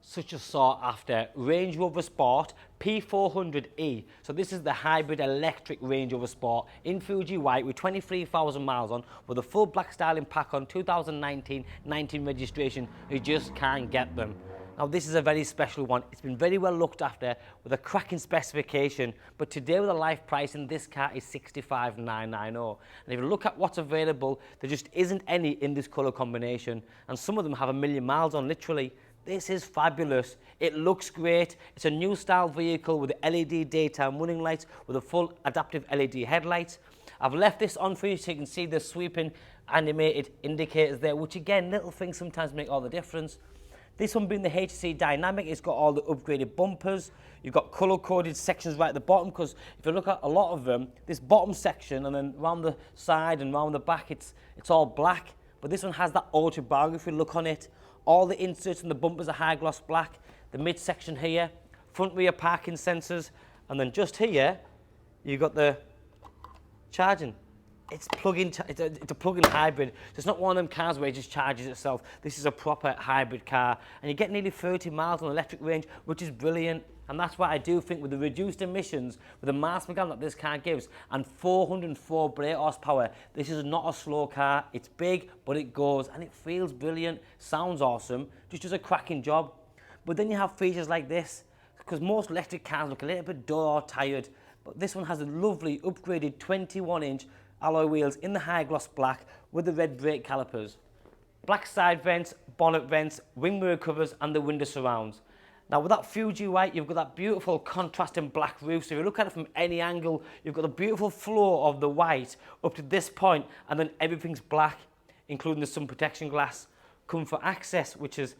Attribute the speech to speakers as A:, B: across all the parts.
A: such a sought after Range Rover Sport P400e. So this is the hybrid electric Range Rover Sport in Fuji white with 23,000 miles on, with a full black styling pack on, 2019 registration. You just can't get them. Now this is a very special one. It's been very well looked after with a cracking specification, but today with a live pricing, this car is 65,990. And if you look at what's available, there just isn't any in this colour combination, and some of them have 1 million miles on, literally. This is fabulous. It looks great. It's a new style vehicle with the LED daytime running lights with a full adaptive LED headlights. I've left this on for you so you can see the sweeping animated indicators there, which again, little things sometimes make all the difference. This one being the HSE Dynamic, it's got all the upgraded bumpers. You've got colour-coded sections right at the bottom, because if you look at a lot of them, this bottom section and then round the side and round the back, it's all black. But this one has that ultra bar if you look on it. All the inserts and the bumpers are high gloss black. The midsection here, front rear parking sensors, and then just here, you've got the charging. It's a plug-in hybrid. So it's not one of them cars where it just charges itself. This is a proper hybrid car, and you get nearly 30 miles on electric range, which is brilliant. And that's why I do think with the reduced emissions, with the miles per gallon that this car gives, and 404 brake horsepower, this is not a slow car. It's big, but it goes, and it feels brilliant, sounds awesome, just does a cracking job. But then you have features like this, because most electric cars look a little bit dull or tired, but this one has a lovely upgraded 21-inch alloy wheels in the high gloss black with the red brake calipers. Black side vents, bonnet vents, wing mirror covers, and the window surrounds. Now with that Fuji white, you've got that beautiful contrasting black roof. So if you look at it from any angle, you've got the beautiful flow of the white up to this point, and then everything's black, including the sun protection glass. Comfort access, which is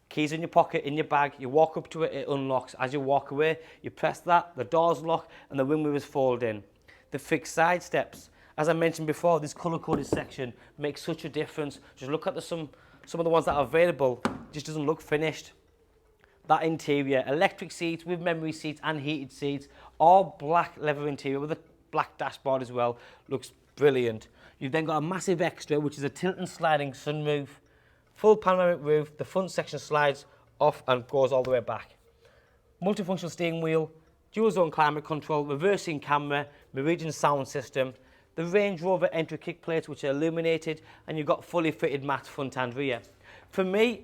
A: keys in your pocket, in your bag. You walk up to it, it unlocks. As you walk away, you press that, the doors lock, and the wing mirrors fold in. The fixed side steps. As I mentioned before, this colour-coded section makes such a difference. Just look at some of the ones that are available. Just doesn't look finished. That interior, electric seats with memory seats and heated seats, all black leather interior with a black dashboard as well. Looks brilliant. You've then got a massive extra, which is a tilt and sliding sunroof, full panoramic roof. The front section slides off and goes all the way back. Multifunctional steering wheel, dual zone climate control, reversing camera, Meridian sound system. The Range Rover entry kick plates, which are illuminated, and you've got fully fitted matte front and rear. For me,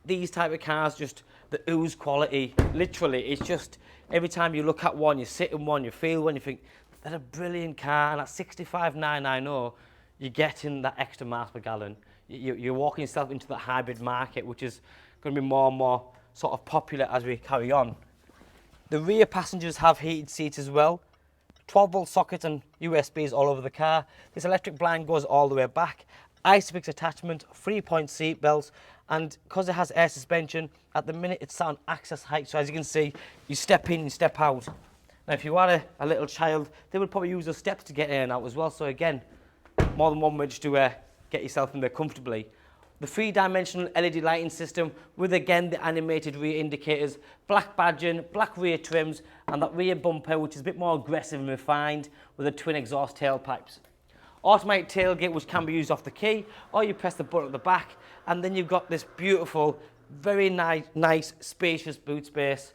A: these type of cars, just the ooze quality, literally, it's just, every time you look at one, you sit in one, you feel one, you think, that's a brilliant car, and at 65,990, you're getting that extra miles per gallon. You're walking yourself into the hybrid market, which is going to be more and more sort of popular as we carry on. The rear passengers have heated seats as well. 12-volt sockets and USBs all over the car. This electric blind goes all the way back. ISOFIX attachment, 3-point seat belts, and because it has air suspension, at the minute it's on access height. So as you can see, you step in, you step out. Now if you are a little child, they would probably use the steps to get in and out as well. So again, more than one way just to get yourself in there comfortably. The 3-dimensional LED lighting system with, again, the animated rear indicators, black badging, black rear trims, and that rear bumper, which is a bit more aggressive and refined with the twin exhaust tailpipes. Automatic tailgate, which can be used off the key, or you press the button at the back, and then you've got this beautiful, very nice, spacious boot space.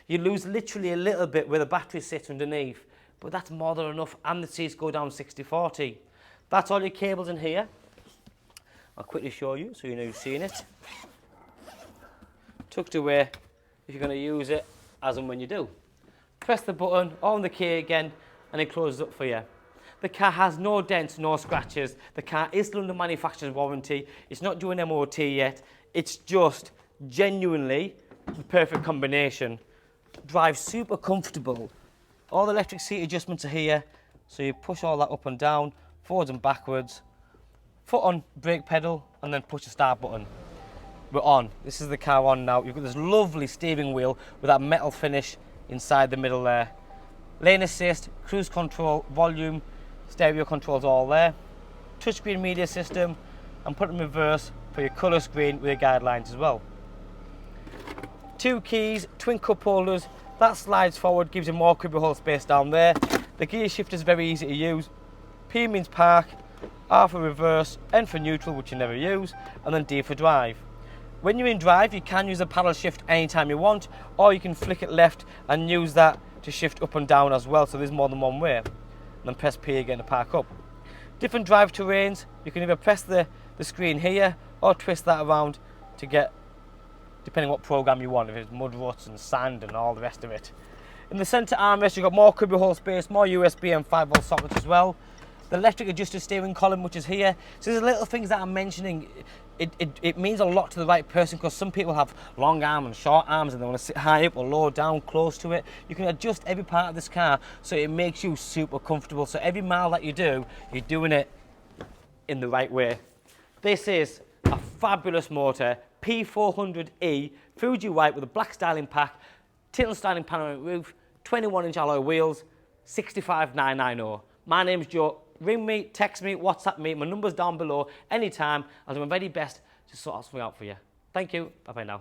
A: You lose literally a little bit where the battery sits underneath, but that's more than enough, and the seats go down 60/40. That's all your cables in here. I'll quickly show you so you know you've seen it. Tucked away if you're going to use it as and when you do. Press the button on the key again and it closes up for you. The car has no dents, no scratches. The car is still under manufacturer's warranty. It's not doing MOT yet. It's just genuinely the perfect combination. Drives super comfortable. All the electric seat adjustments are here. So you push all that up and down, forwards and backwards. Foot on brake pedal and then push the start button. We're on. This is the car on now. You've got this lovely steering wheel with that metal finish inside the middle there. Lane assist, cruise control, volume, stereo controls all there. Touchscreen media system, and put it in reverse for your colour screen with your guidelines as well. 2 keys, twin cup holders. That slides forward, gives you more cubby hole space down there. The gear shifter is very easy to use. P means park, R for reverse, N for neutral, which you never use, and then D for drive. When you're in drive, you can use the paddle shift anytime you want, or you can flick it left and use that to shift up and down as well, so there's more than one way. And then press P again to park up. Different drive terrains, you can either press the screen here or twist that around to get, depending what program you want, if it's mud ruts and sand and all the rest of it. In the centre armrest, you've got more cubby hole space, more USB and 5-volt sockets as well. The electric adjusted steering column, which is here. So there's little things that I'm mentioning. It means a lot to the right person, because some people have long arms and short arms and they want to sit high up or low down, close to it. You can adjust every part of this car so it makes you super comfortable. So every mile that you do, you're doing it in the right way. This is a fabulous motor, P400e, Fuji white with a black styling pack, tinted sliding panoramic roof, 21-inch alloy wheels, 65990. My name's Joe. Ring me, text me, WhatsApp me. My number's down below. Anytime. I'll do my very best to sort something out for you. Thank you. Bye-bye now.